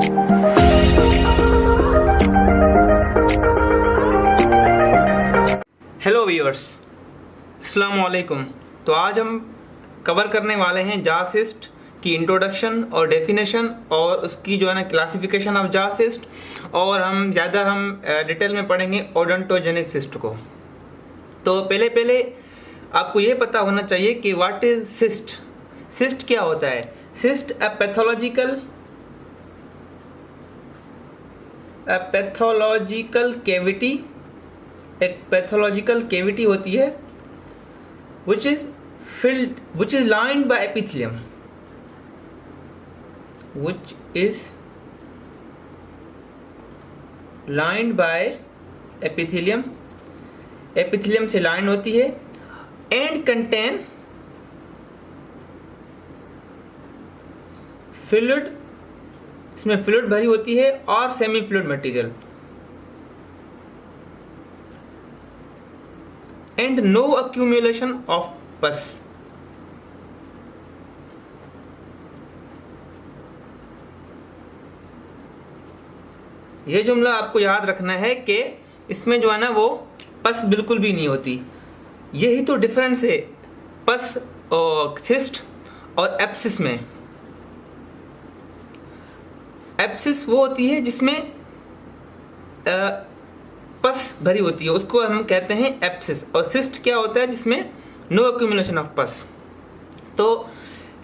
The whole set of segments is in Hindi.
हेलो व्यूअर्स, अस्सलाम वालेकुम। तो आज हम कवर करने वाले हैं जॉ सिस्ट की इंट्रोडक्शन और डेफिनेशन और उसकी जो है ना क्लासिफिकेशन ऑफ जॉ सिस्ट, और हम डिटेल में पढ़ेंगे ओडोंटोजेनिक सिस्ट को। तो पहले आपको ये पता होना चाहिए कि व्हाट इज सिस्ट। सिस्ट क्या होता है? सिस्ट अ पैथोलॉजिकल कैविटी, एक पैथोलॉजिकल कैविटी होती है which is lined by epithelium, which is lined by epithelium, epithelium से लाइन होती है, and contain fluid, इसमें फ्लूइड भरी होती है, और semi fluid material, and no accumulation of pus। ये जुमला आपको याद रखना है कि इसमें जो है ना वो पस बिल्कुल भी नहीं होती। यही तो डिफरेंस है पस और सिस्ट और एप्सिस में। एप्सिस वो होती है जिसमें पस भरी होती है, उसको हम कहते हैं एप्सिस। और सिस्ट क्या होता है? जिसमें नो एक्यूमुलेशन ऑफ पस। तो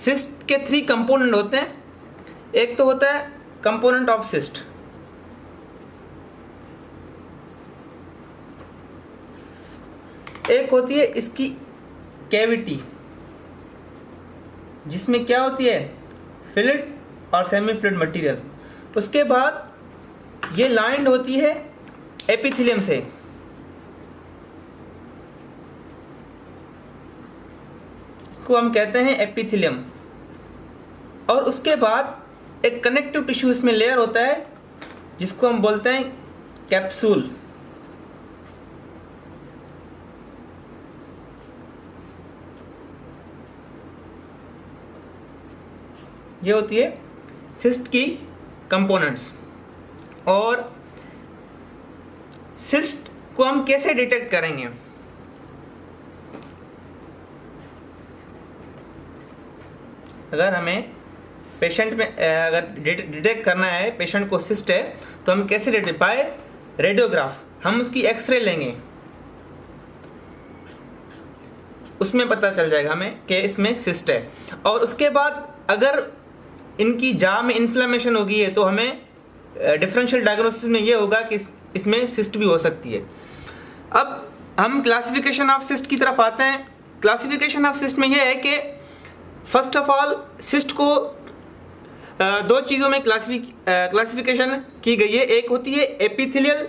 सिस्ट के 3 कंपोनेंट होते हैं। एक तो होता है कंपोनेंट ऑफ सिस्ट, एक होती है इसकी कैविटी, जिसमें क्या होती है? फ्लूइड और सेमी फ्लूइड मटेरियल। उसके बाद ये लाइंड होती है एपिथेलियम से, इसको हम कहते हैं एपिथेलियम। और उसके बाद एक कनेक्टिव टिश्यू इसमें लेयर होता है, जिसको हम बोलते हैं कैप्सूल। ये होती है सिस्ट की कंपोनेंट्स। और सिस्ट को हम कैसे डिटेक्ट करेंगे? अगर हमें पेशेंट में अगर डिटेक्ट करना है पेशेंट को सिस्ट है, तो हम कैसे डिटेक्ट? Bye radiograph. हम उसकी एक्सरे लेंगे, उसमें पता चल जाएगा हमें कि इसमें सिस्ट है। और उसके बाद अगर इनकी जॉ में इन्फ्लेमेशन होगी है, तो हमें डिफरेंशियल डायग्नोसिस में ये होगा कि इसमें सिस्ट भी हो सकती है। अब हम क्लासिफिकेशन ऑफ सिस्ट की तरफ आते हैं। क्लासिफिकेशन ऑफ सिस्ट में यह है कि फर्स्ट ऑफ ऑल सिस्ट को 2 चीज़ों में क्लासिफिकेशन की गई है। एक होती है एपिथेलियल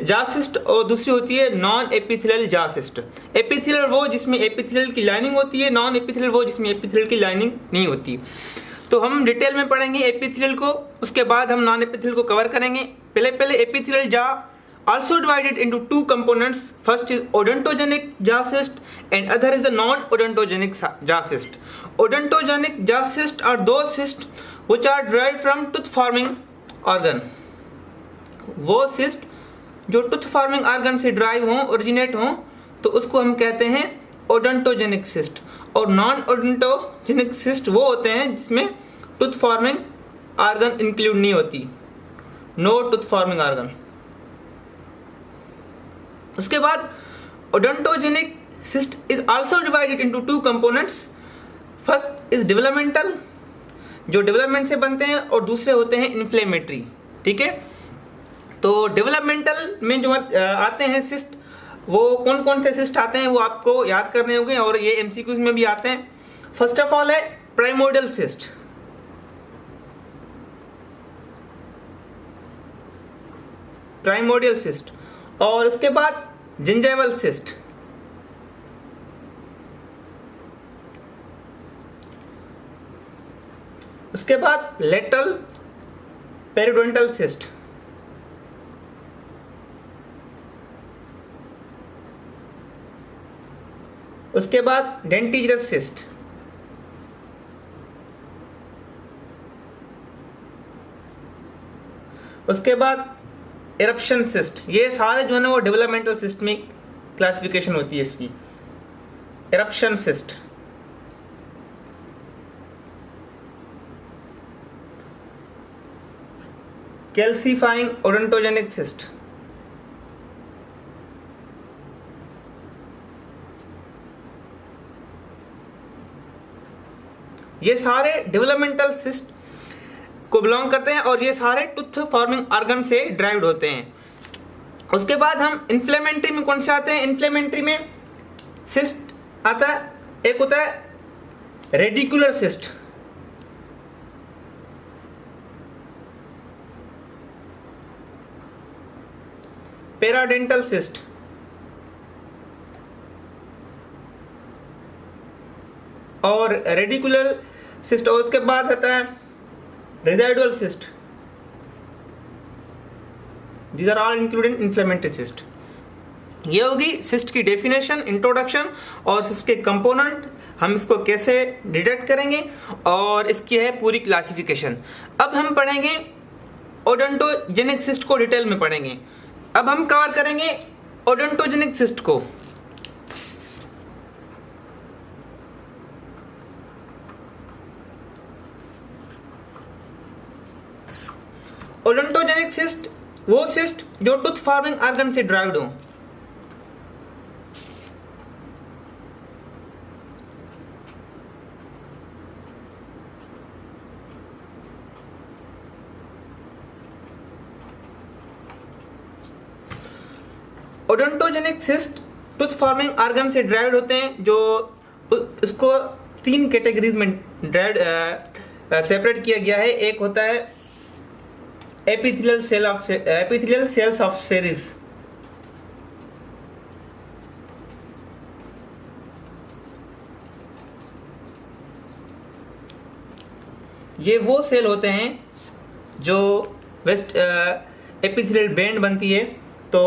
जॉ सिस्ट और दूसरी होती है non epithelial jaw cyst. Epithelial वो जिसमें एपिथेलियल की लाइनिंग होती है, नॉन एपिथेलियल वो जिसमें एपिथेलियल की लाइनिंग नहीं होती। तो हम डिटेल में पढ़ेंगे एपिथेलियल को, उसके बाद हम नॉन एपिथेलियल को कवर करेंगे। पहले epithelial jaw also divided into 2 components. First is odontogenic jaw cyst and other is a non-odontogenic jaw cyst. Odontogenic jaw cyst are those cysts which are derived from tooth forming organ. वो cyst जो tooth forming organ से derive हों, originate हों, तो उसको हम कहते हैं ओडोंटोजेनिक सिस्ट। और नॉन ओडोंटोजेनिक सिस्ट वो होते हैं जिसमें टूथ फॉर्मिंग ऑर्गन इंक्लूड नहीं होती, नो टूथ फॉर्मिंग ऑर्गन। उसके बाद odontogenic cyst is also divided into 2 components. First is developmental, जो डेवलपमेंट से बनते हैं, और दूसरे होते हैं इन्फ्लेमेटरी। ठीक है, तो डेवलपमेंटल में जो आते हैं सिस्ट, वो कौन कौन से सिस्ट आते हैं वो आपको याद करने होंगे, और ये एमसीक्यूज में भी आते हैं। फर्स्ट ऑफ ऑल है प्राइमोर्डियल सिस्ट। प्राइमोर्डियल सिस्ट, और उसके बाद जिंजाइवल सिस्ट, उसके बाद लेटरल पेरिडोंटल सिस्ट, उसके बाद डेंटिजरस सिस्ट, उसके बाद इरप्शन सिस्ट, ये सारे जो है ना वो डेवलपमेंटल सिस्ट में क्लासिफिकेशन होती है इसकी। इरप्शन सिस्ट, कैल्सीफाइंग ओडोंटोजेनिक सिस्ट, ये सारे डेवलपमेंटल सिस्ट को बिलोंग करते हैं और ये सारे टूथ फॉर्मिंग ऑर्गन से ड्राइव्ड होते हैं। उसके बाद हम इन्फ्लेमेंट्री में कौन से आते हैं? इन्फ्लेमेंट्री में सिस्ट आता है, एक होता है रेडिकुलर सिस्ट, पेराडेंटल सिस्ट, और रेडिकुलर सिस्ट, और उसके बाद आता है residual cyst. These are all included in inflammatory cyst. ये होगी सिस्ट की डेफिनेशन, इंट्रोडक्शन और सिस्ट के कंपोनेंट, हम इसको कैसे डिटेक्ट करेंगे और इसकी है पूरी क्लासिफिकेशन। अब हम पढ़ेंगे ओडोंटोजेनिक सिस्ट को, डिटेल में पढ़ेंगे। अब हम कवर करेंगे ओडोंटोजेनिक सिस्ट को। ओडोंटोजेनिक सिस्ट वो सिस्ट जो टूथ फॉर्मिंग ऑर्गन से ड्राइव्ड हो। Odontogenic cyst tooth forming organ से ड्राइव्ड होते हैं, जो उसको 3 कैटेगरीज में सेपरेट किया गया है। एक होता है एपिथेलियल सेल्स ऑफ सेरीज, ये वो सेल होते हैं जो वेस्ट एपिथेलियल बैंड बनती है, तो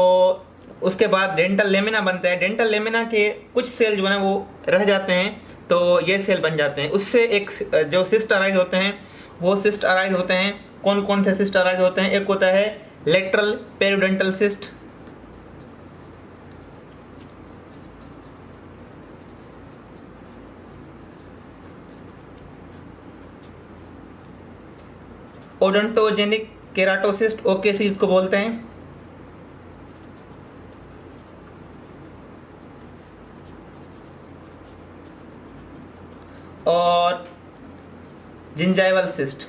उसके बाद डेंटल लेमिना बनता है। डेंटल लेमिना के कुछ सेल जो है वो रह जाते हैं, तो ये सेल बन जाते हैं। उससे एक जो सिस्ट अराइज होते हैं, वो सिस्ट अराइज होते हैं। कौन कौन से सिस्ट अराइज होते हैं? एक होता है लेटरल पेरियोडेंटल सिस्ट, ओडोंटोजेनिक केराटोसिस्ट, ओकेसी इसको बोलते हैं, और जिंजाइवल सिस्ट।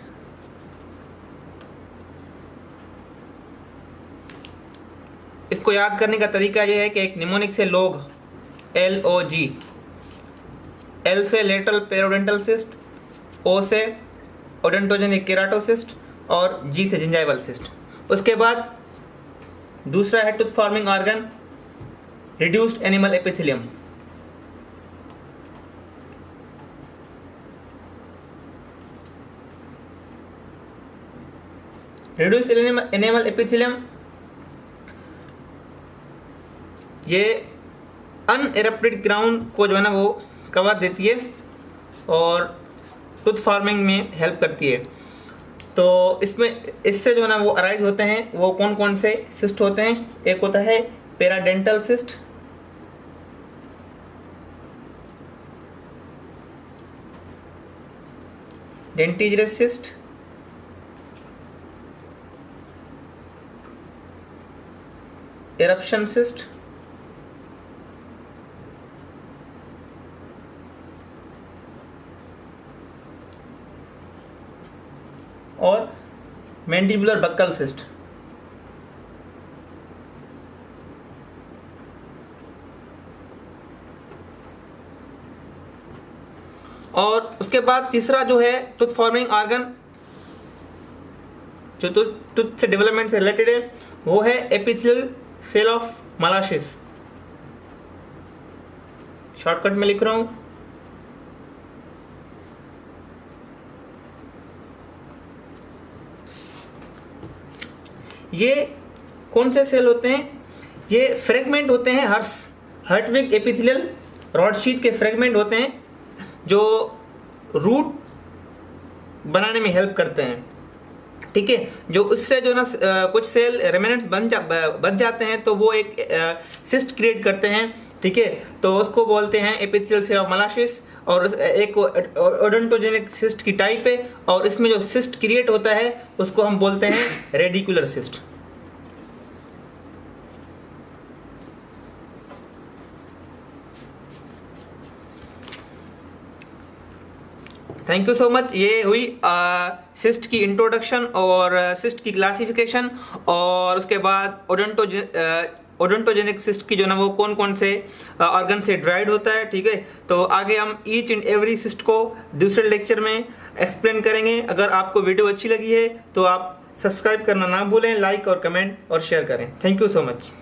इसको याद करने का तरीका यह है कि एक निमोनिक से लोग, LOG, L से लेटरल पेरियोडेंटल सिस्ट, O से ओडोंटोजेनिक केराटोसिस्ट और G से जिंजाइवल सिस्ट। उसके बाद दूसरा है tooth forming organ reduced animal epithelium. Reduced animal epithelium ये अनइरप्टेड ग्राउंड को जो है ना वो कवर देती है और टूथ फॉर्मिंग में हेल्प करती है। तो इसमें इससे जो है ना वो अराइज होते हैं, वो कौन कौन से सिस्ट होते हैं? एक होता है paradental cyst, dentigerous cyst, eruption cyst, और मैंडिबुलर बक्कल सिस्ट। और उसके बाद तीसरा जो है टूथ फॉर्मिंग ऑर्गन जो टूथ से डेवलपमेंट से रिलेटेड है, वो है epithelial cell of Malassez. Shortcut में लिख रहा हूं, ये कौन से सेल होते हैं? ये फ्रेगमेंट होते हैं हर्टविग एपिथेलियल रॉड शीथ के फ्रेगमेंट होते हैं जो रूट बनाने में हेल्प करते हैं। ठीक है। जो उससे जो ना कुछ सेल रेमिनेंट्स बच जाते हैं, तो वो एक सिस्ट क्रिएट करते हैं, ठीक है। तो उसको बोलते हैं एपिथेलियल सेल ऑफ मोलासिस, और एक ओडोंटोजेनिक सिस्ट की टाइप है, और इसमें जो सिस्ट क्रिएट होता है उसको हम बोलते हैं radicular cyst. Thank you so much. ये हुई सिस्ट की इंट्रोडक्शन और सिस्ट की क्लासिफिकेशन, और उसके बाद ओडोंटोजेनिक सिस्ट की जो ना वो कौन कौन से ऑर्गन से ड्राइड होता है, ठीक है। तो आगे हम ईच एंड एवरी सिस्ट को दूसरे लेक्चर में एक्सप्लेन करेंगे। अगर आपको वीडियो अच्छी लगी है तो आप सब्सक्राइब करना ना भूलें, लाइक और कमेंट और शेयर करें। Thank you so much.